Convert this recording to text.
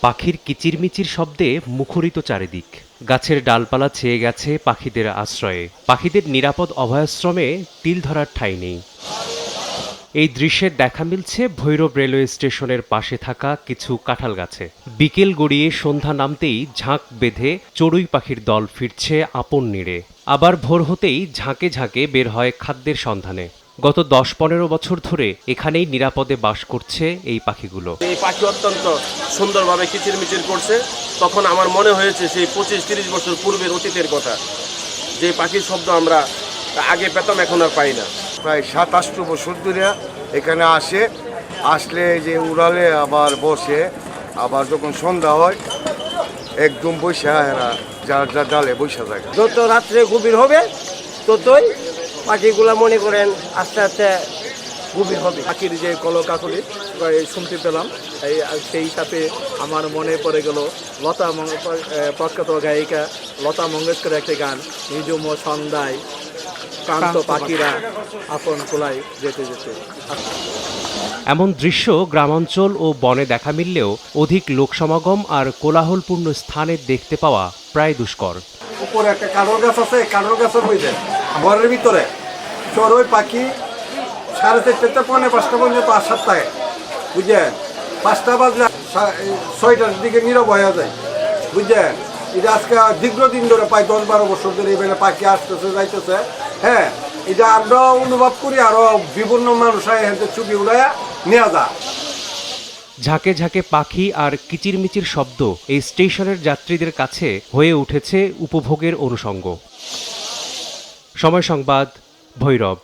পাখির কিচিরমিচির শব্দে মুখরিত চারিদিক। গাছের ডালপালা ছেয়ে গেছে পাখিদের আশ্রয়ে। পাখিদের নিরাপদ অভয়াশ্রমে তিল ধরার ঠাঁই নেই। এই দৃশ্যের দেখা মিলছে ভৈরব রেলওয়ে স্টেশনের পাশে থাকা কিছু কাঁঠাল গাছে। বিকেল গড়িয়ে সন্ধ্যা নামতেই ঝাঁক বেঁধে চড়ুই পাখির দল ফিরছে আপন নীড়ে। আবার ভোর হতেই ঝাঁকে ঝাঁকে বের হয় খাদ্যের সন্ধানে। গত 10-15 বছর ধরে এখানেই নিরাপদে বাস করছে এই পাখিগুলো। এই পাখি অত্যন্ত সুন্দরভাবে কিচিরমিচির করছে। তখন আমার মনে হয়েছে সেই 25-30 বছর পূর্বের অতীতের কথা, যে পাখির শব্দ আমরা আগে পেতাম, এখন আর পাই না। প্রায় 27 বছর ধরে এখানে আসলে যে উড়ালে আবার বসে, আবার যখন সন্ধ্যা হয় একদম বৈশা এরা যার ডালে বৈশা থাকে। যত রাত্রে গভীর হবে ততই পাখিগুলা মনে করেন আস্তে আস্তে গভীর হবে। পাখির যে কলকাকলি শুনতে পেলাম, সেই সাথে আমার মনে পড়ে গেল প্রখ্যাত গায়িকা লতা মঙ্গেশকরের একটি গান, নিজুম সন্ধ্যায় ক্লান্ত পাখিরা আপন কোলায় যেতে যেতে। এমন দৃশ্য গ্রামাঞ্চল ও বনে দেখা মিললেও অধিক লোকসমাগম আর কোলাহলপূর্ণ স্থানে দেখতে পাওয়া প্রায় দুষ্কর। উপরে একটা কাঁঠাল গাছ আছে, কাঁঠাল গাছের মধ্যে ঘরের ভিতরে চড়ুই পাখি 4:30 পৌনে 5টা পর্যন্ত 7টায় বুঝলেন, 5টা বাজলে 6টার দিকে নীরব হয়ে যায় বুঝলেন। এটা আজকে দীর্ঘদিন ধরে প্রায় 10-12 বছর ধরে এখানে পাখি আসতেছে যাইতেছে। হ্যাঁ, এটা আমরা অনুভব করি, আরো বিভিন্ন মানুষ ছবি উড়াইয়া নেওয়া যায়। ঝাঁকে ঝাঁকে পাখি আর কিচিরমিচির শব্দ এই স্টেশনের যাত্রীদের কাছে হয়ে উঠেছে উপভোগের অনুষঙ্গ। সময় সংবাদ, ভৈরব।